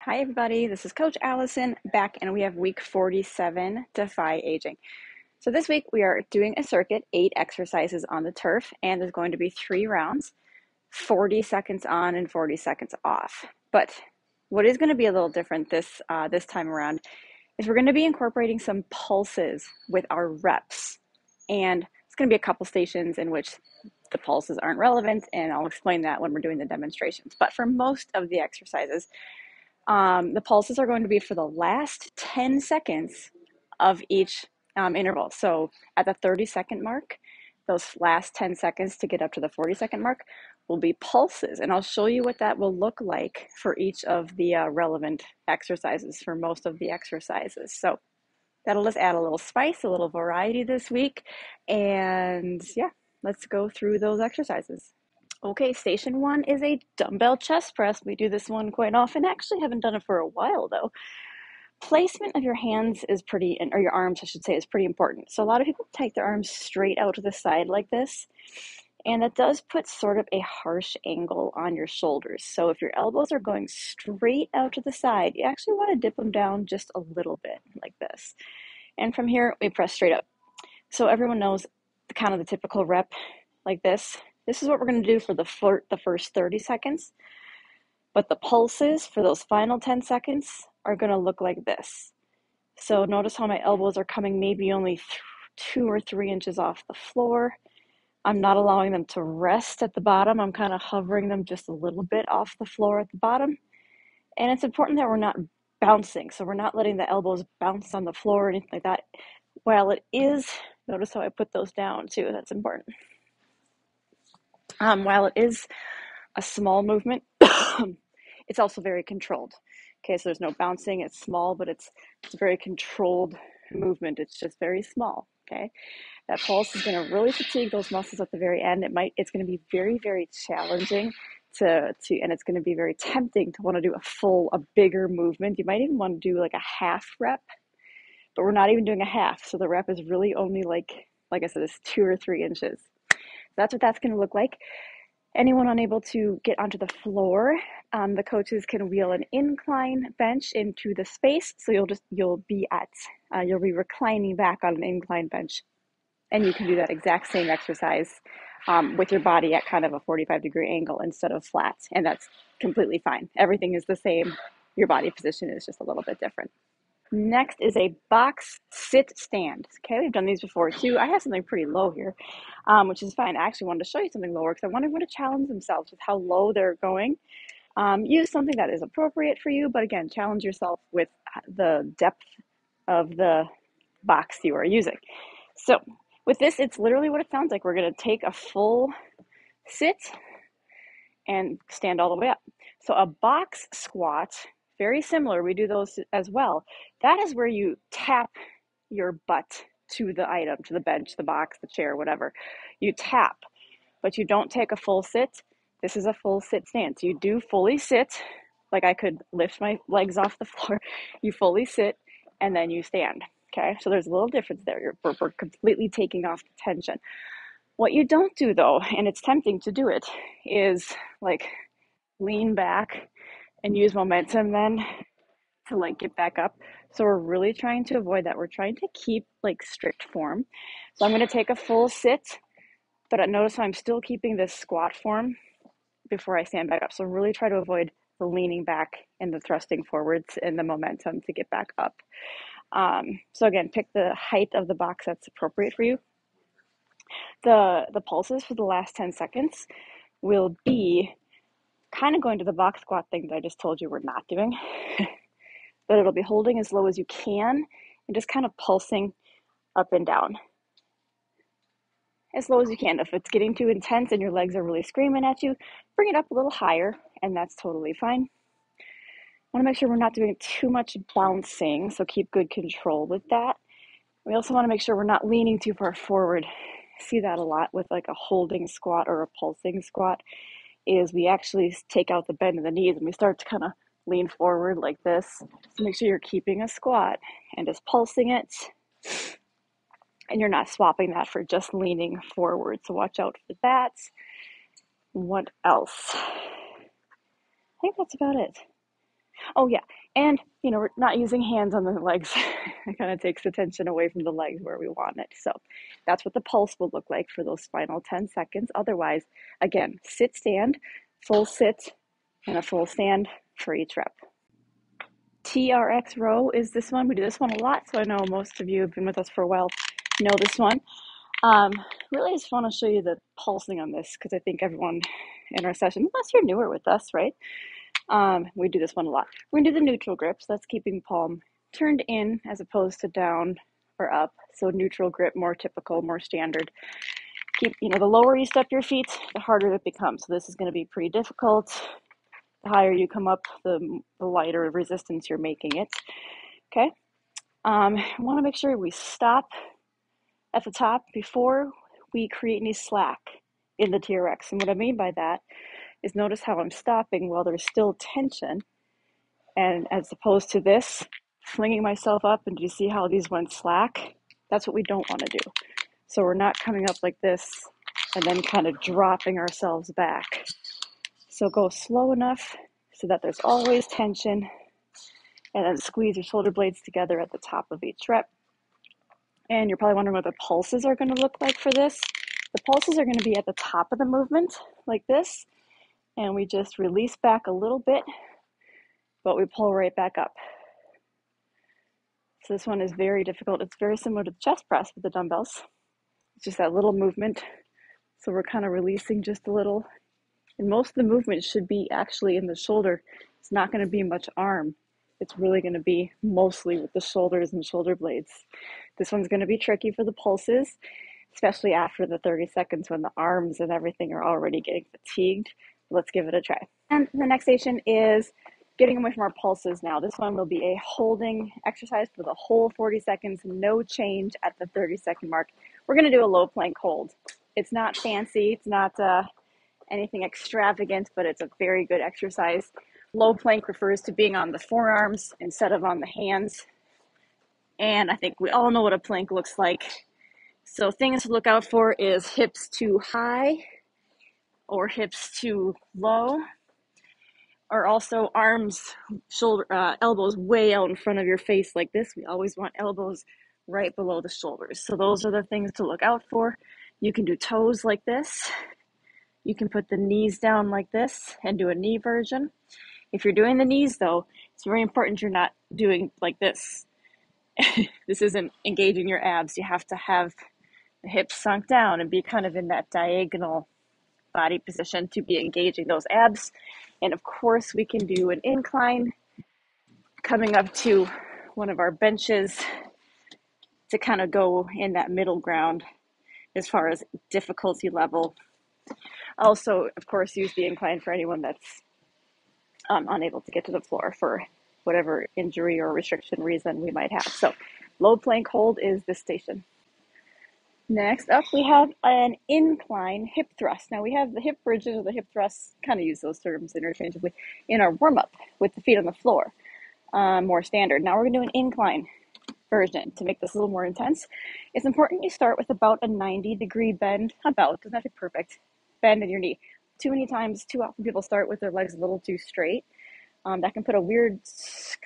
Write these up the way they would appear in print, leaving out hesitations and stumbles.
Hi everybody, this is Coach Allison back and we have week 47, Defy Aging. So this week we are doing a circuit, 8 exercises on the turf, and there's going to be 3 rounds, 40 seconds on and 40 seconds off. But what is going to be a little different this time around is we're going to be incorporating some pulses with our reps. And it's going to be a couple stations in which the pulses aren't relevant, and I'll explain that when we're doing the demonstrations. But for most of the exercises, the pulses are going to be for the last 10 seconds of each interval. So at the 30-second mark, those last 10 seconds to get up to the 40-second mark will be pulses. And I'll show you what that will look like for each of the relevant exercises for most of the exercises. So that'll just add a little spice, a little variety this week. And yeah, let's go through those exercises. Okay, station 1 is a dumbbell chest press. We do this one quite often. Actually, haven't done it for a while though. Placement of your hands is or your arms, I should say, is pretty important. So a lot of people take their arms straight out to the side like this, and that does put sort of a harsh angle on your shoulders. So if your elbows are going straight out to the side, you actually want to dip them down just a little bit like this. And from here, we press straight up. So everyone knows the typical rep like this. This is what we're going to do for the first 30 seconds. But the pulses for those final 10 seconds are going to look like this. So notice how my elbows are coming maybe only 2 or 3 inches off the floor. I'm not allowing them to rest at the bottom. I'm kind of hovering them just a little bit off the floor at the bottom. And it's important that we're not bouncing. So we're not letting the elbows bounce on the floor or anything like that. While it is, notice how I put those down too. That's important. While it is a small movement, it's also very controlled. Okay, so there's no bouncing. It's small, but it's a very controlled movement. It's just very small. Okay, that pulse is going to really fatigue those muscles at the very end. It's going to be very, very challenging and it's going to be very tempting to want to do a bigger movement. You might even want to do like a half rep, but we're not even doing a half. So the rep is really only like I said, it's 2 or 3 inches. That's what that's going to look like. Anyone unable to get onto the floor, the coaches can wheel an incline bench into the space. So you'll be reclining back on an incline bench, and you can do that exact same exercise with your body at kind of a 45-degree angle instead of flat, and that's completely fine. Everything is the same. Your body position is just a little bit different. Next is a box sit stand. Okay, we've done these before too. I have something pretty low here, which is fine. I actually wanted to show you something lower because I want everyone to challenge themselves with how low they're going. Use something that is appropriate for you, but again, challenge yourself with the depth of the box you are using. So with this, it's literally what it sounds like. We're going to take a full sit and stand all the way up. So a box squat, very similar. We do those as well. That is where you tap your butt to the item, to the bench, the box, the chair, whatever. You tap, but you don't take a full sit. This is a full sit stance. You do fully sit, like I could lift my legs off the floor. You fully sit, and then you stand. Okay, so there's a little difference there. We're completely taking off the tension. What you don't do though, and it's tempting to do it, is like lean back and use momentum then to like get back up. So we're really trying to avoid that. We're trying to keep like strict form. So I'm going to take a full sit, but notice how I'm still keeping this squat form before I stand back up. So really try to avoid the leaning back and the thrusting forwards and the momentum to get back up. So again, pick the height of the box that's appropriate for you. The pulses for the last 10 seconds will be kind of going to the box squat thing that I just told you we're not doing. But it'll be holding as low as you can and just kind of pulsing up and down as low as you can. If it's getting too intense and your legs are really screaming at you, bring it up a little higher, and that's totally fine. I want to make sure we're not doing too much bouncing, so keep good control with that. We also want to make sure we're not leaning too far forward. I see that a lot with like a holding squat or a pulsing squat, is we actually take out the bend in the knees and we start to kind of lean forward like this. So make sure you're keeping a squat and just pulsing it, and you're not swapping that for just leaning forward. So watch out for that. What else? I think that's about it. Oh yeah, and we're not using hands on the legs. It kind of takes attention away from the legs where we want it. So that's what the pulse will look like for those final 10 seconds. Otherwise, again, sit, stand, full sit, and a full stand for each rep. TRX row is this one. We do this one a lot, so I know most of you have been with us for a while know this one. Really just want to show you the pulsing on this because I think everyone in our session, unless you're newer with us, right? We do this one a lot. We're gonna do the neutral grip, so that's keeping palm turned in as opposed to down or up. So neutral grip, more typical, more standard. Keep, the lower you step your feet, the harder it becomes. So this is gonna be pretty difficult. The higher you come up, the lighter resistance you're making it. Okay. I want to make sure we stop at the top before we create any slack in the TRX. And what I mean by that is notice how I'm stopping while there's still tension, and as opposed to this, flinging myself up, and do you see how these went slack? That's what we don't want to do. So we're not coming up like this and then kind of dropping ourselves back. So go slow enough so that there's always tension, and then squeeze your shoulder blades together at the top of each rep. And you're probably wondering what the pulses are going to look like for this. The pulses are going to be at the top of the movement, like this, and we just release back a little bit, but we pull right back up. So this one is very difficult. It's very similar to the chest press with the dumbbells. It's just that little movement. So we're kind of releasing just a little. And most of the movement should be actually in the shoulder. It's not going to be much arm. It's really going to be mostly with the shoulders and shoulder blades. This one's going to be tricky for the pulses, especially after the 30 seconds when the arms and everything are already getting fatigued. Let's give it a try. And the next station is getting away from our pulses now. This one will be a holding exercise for the whole 40 seconds, no change at the 30-second mark. We're going to do a low plank hold. It's not fancy. It's not anything extravagant, but it's a very good exercise. Low plank refers to being on the forearms instead of on the hands. And I think we all know what a plank looks like. So things to look out for is hips too high or hips too low, or also arms, shoulder, elbows way out in front of your face like this. We always want elbows right below the shoulders. So those are the things to look out for. You can do toes like this. You can put the knees down like this and do a knee version. If you're doing the knees though, it's very important you're not doing like this. This isn't engaging your abs. You have to have the hips sunk down and be kind of in that diagonal body position to be engaging those abs. And of course, we can do an incline coming up to one of our benches to kind of go in that middle ground as far as difficulty level. Also, of course, use the incline for anyone that's unable to get to the floor for whatever injury or restriction reason we might have. So low plank hold is this station. Next up, we have an incline hip thrust. Now we have the hip bridges or the hip thrusts, kind of use those terms interchangeably, in our warm-up with the feet on the floor, more standard. Now we're going to do an incline version to make this a little more intense. It's important you start with about a 90-degree bend, doesn't have to be perfect, bend in your knee. Too often people start with their legs a little too straight. That can put a weird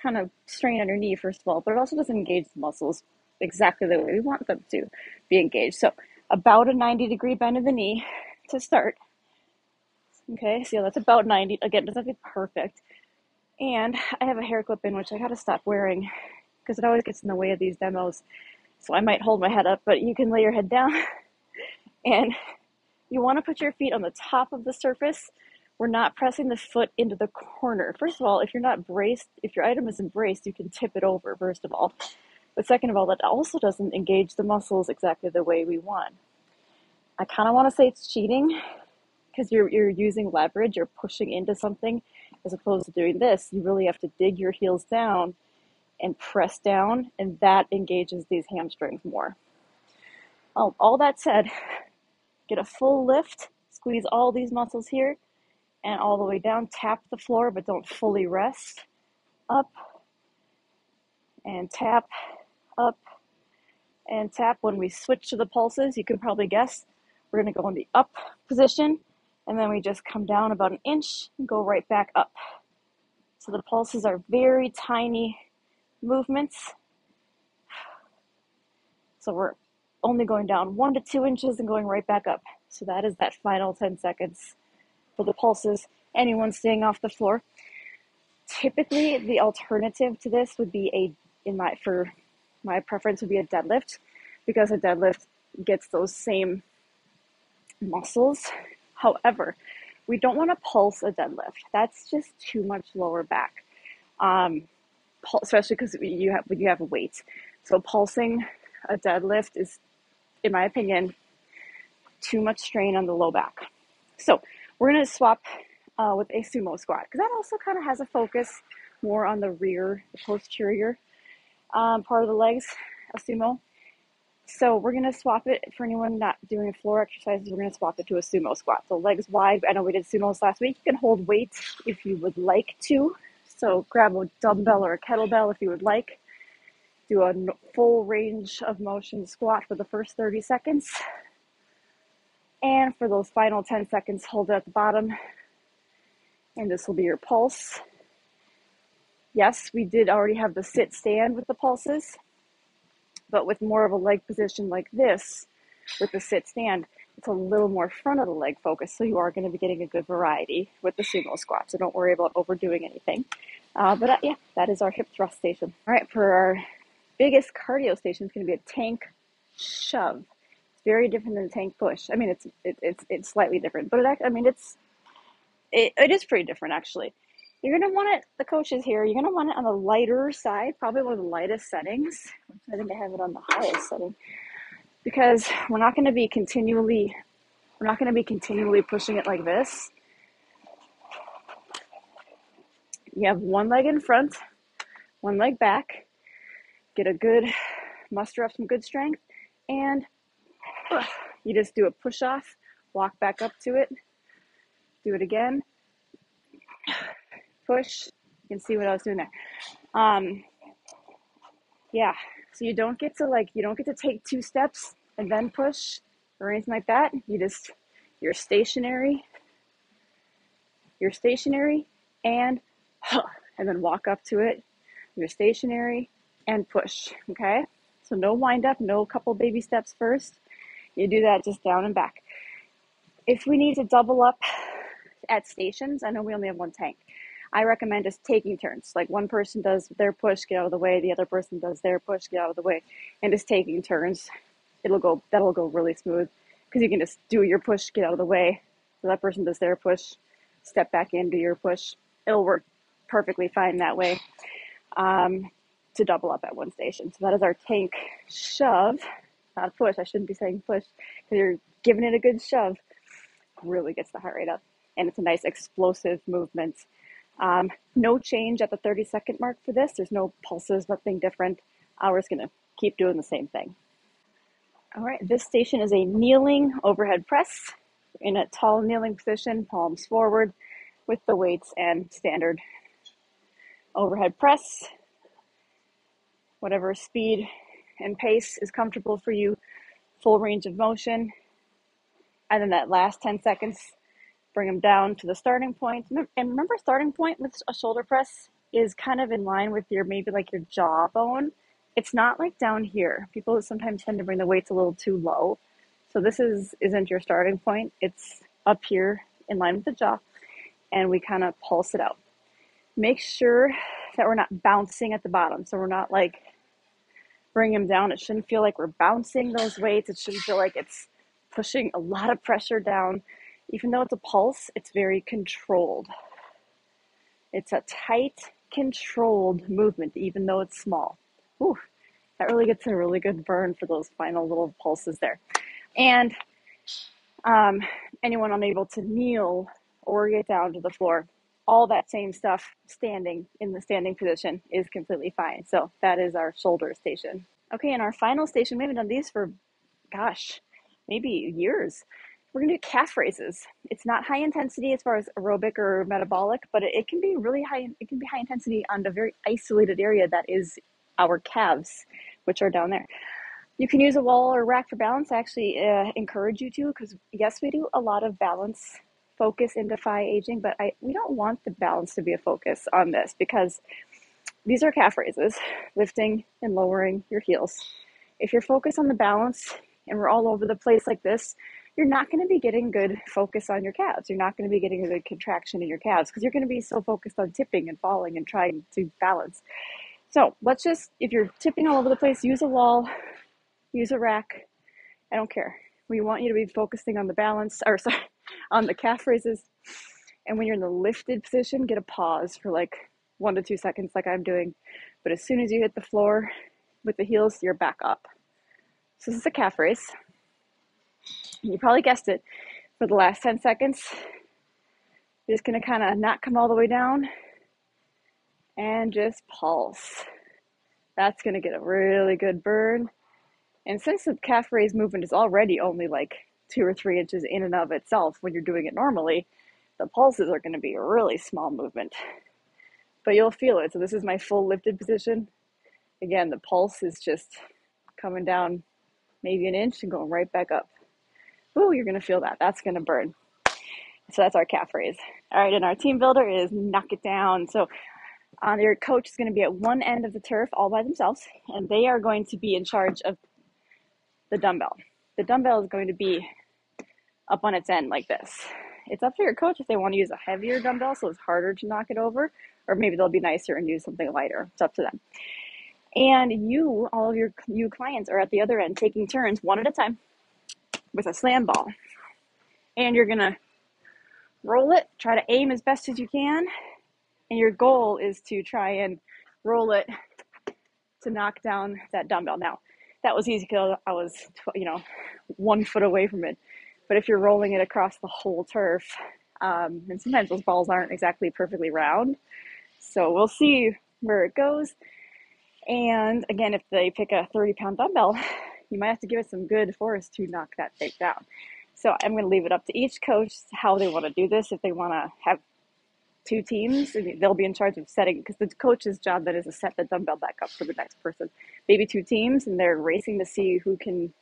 kind of strain on your knee, first of all, but it also doesn't engage the muscles exactly the way we want them to be engaged. So about a 90-degree bend of the knee to start. Okay, so that's about 90. Again, it doesn't have to be perfect. And I have a hair clip in, which I got to stop wearing because it always gets in the way of these demos. So I might hold my head up, but you can lay your head down. And you want to put your feet on the top of the surface. We're not pressing the foot into the corner. First of all, if you're not braced, if your item isn't braced, you can tip it over, first of all. But second of all, that also doesn't engage the muscles exactly the way we want. I kind of want to say it's cheating because you're using leverage, you're pushing into something, as opposed to doing this. You really have to dig your heels down and press down, and that engages these hamstrings more. All that said, get a full lift, squeeze all these muscles here, and all the way down, tap the floor, but don't fully rest. Up, and tap, up, and tap. When we switch to the pulses, you can probably guess, we're going to go in the up position, and then we just come down about an inch and go right back up. So the pulses are very tiny movements. So we're only going down 1 to 2 inches and going right back up. So that is that final 10 seconds for the pulses. Anyone staying off the floor. Typically, the alternative to this would be for my preference would be a deadlift, because a deadlift gets those same muscles. However, we don't want to pulse a deadlift. That's just too much lower back, especially because you have a weight. So pulsing a deadlift is, in my opinion, too much strain on the low back. So we're going to swap with a sumo squat, because that also kind of has a focus more on the rear, the posterior part of the legs, a sumo. So we're going to swap it, for anyone not doing floor exercises, we're going to swap it to a sumo squat. So legs wide. I know we did sumos last week. You can hold weight if you would like to. So grab a dumbbell or a kettlebell if you would like. Do a full range of motion squat for the first 30 seconds. And for those final 10 seconds, hold it at the bottom. And this will be your pulse. Yes, we did already have the sit stand with the pulses, but with more of a leg position like this, with the sit stand, it's a little more front of the leg focus, so you are going to be getting a good variety with the sumo squat, so don't worry about overdoing anything. Yeah, that is our hip thrust station. All right, for our biggest cardio station, it's going to be a tank shove. It's very different than a tank push. I mean, it's slightly different, but it is pretty different, actually. You're going to want it, the coaches here, you're going to want it on the lighter side, probably one of the lightest settings. I think I have it on the highest setting, because we're not going to be continually pushing it like this. You have one leg in front, one leg back, muster up some good strength, and you just do a push off, walk back up to it, do it again, push. You can see what I was doing there. Yeah, so you don't get to take 2 steps and then push or anything like that. You're stationary, and then walk up to it. You're stationary and push, okay? So no wind up, no couple baby steps first. You do that just down and back. If we need to double up at stations, I know we only have one tank, I recommend just taking turns. Like one person does their push, get out of the way, the other person does their push, get out of the way, and just taking turns. That'll go really smooth, because you can just do your push, get out of the way, so that person does their push, step back in, do your push. It'll work perfectly fine that way, to double up at one station. So that is our tank shove, not push. I shouldn't be saying push, because you're giving it a good shove. Really gets the heart rate up, and it's a nice explosive movement. No change at the 30-second mark for this. There's no pulses, nothing different. We're just going to keep doing the same thing. All right, this station is a kneeling overhead press in a tall kneeling position, palms forward with the weights and standard overhead press. Whatever speed and pace is comfortable for you, full range of motion. And then that last 10 seconds, bring them down to the starting point. And remember, starting point with a shoulder press is kind of in line with your jawbone. It's not like down here. People sometimes tend to bring the weights a little too low. So this isn't your starting point. It's up here in line with the jaw, and we kind of pulse it out. Make sure that we're not bouncing at the bottom. So we're not like bringing them down. It shouldn't feel like we're bouncing those weights. It shouldn't feel like it's pushing a lot of pressure down. Even though it's a pulse, it's very controlled. It's a tight, controlled movement, even though it's small. Ooh, that really gets a really good burn for those final little pulses there. And anyone unable to kneel or get down to the floor, all that same stuff standing in the standing position is completely fine. So that is our shoulder station. Okay, and our final station, we haven't done these for, maybe years. We're going to do calf raises. It's not high intensity as far as aerobic or metabolic, but it can be really high. It can be high intensity on a very isolated area that is our calves, which are down there. You can use a wall or rack for balance. I actually encourage you to, because yes, we do a lot of balance focus in Defy aging, but we don't want the balance to be a focus on this because these are calf raises, lifting and lowering your heels. If you're focused on the balance and we're all over the place like this, you're not going to be getting good focus on your calves. You're not going to be getting a good contraction in your calves because you're going to be so focused on tipping and falling and trying to balance. So let's just, if you're tipping all over the place, use a wall, use a rack. I don't care. We want you to be focusing on the balance, or sorry, on the calf raises. And when you're in the lifted position, get a pause for like 1 to 2 seconds like I'm doing. But as soon as you hit the floor with the heels, you're back up. So this is a calf raise. You probably guessed it. For the last 10 seconds, you're just going to kind of not come all the way down and just pulse. That's going to get a really good burn. And since the calf raise movement is already only like 2 or 3 inches in and of itself when you're doing it normally, the pulses are going to be a really small movement. But you'll feel it. So this is my full lifted position. Again, the pulse is just coming down maybe an inch and going right back up. Ooh, you're going to feel that. That's going to burn. So that's our calf raise. All right, and our team builder is knock it down. So your coach is going to be at one end of the turf all by themselves, and they are going to be in charge of the dumbbell. The dumbbell is going to be up on its end like this. It's up to your coach if they want to use a heavier dumbbell so it's harder to knock it over, or maybe they'll be nicer and use something lighter. It's up to them. And all of you clients are at the other end taking turns one at a time with a slam ball. And you're going to roll it, try to aim as best as you can. And your goal is to try and roll it to knock down that dumbbell. Now, that was easy because I was, 1 foot away from it. But if you're rolling it across the whole turf, and sometimes those balls aren't exactly perfectly round. So we'll see where it goes. And again, if they pick a 30-pound dumbbell, you might have to give it some good force to knock that thing down. So I'm going to leave it up to each coach how they want to do this. If they want to have 2 teams, they'll be in charge of setting, because the coach's job then is to set the dumbbell back up for the next person. Maybe 2 teams, and they're racing to see who can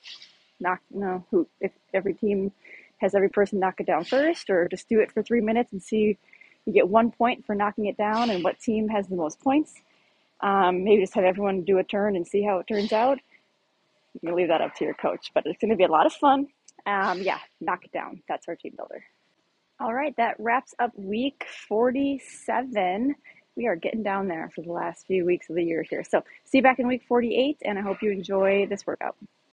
if every team has every person knock it down first, or just do it for 3 minutes and see, you get 1 point for knocking it down and what team has the most points. Maybe just have everyone do a turn and see how it turns out. You can leave that up to your coach, but it's going to be a lot of fun. Knock it down. That's our team builder. All right, that wraps up week 47. We are getting down there for the last few weeks of the year here. So see you back in week 48, and I hope you enjoy this workout.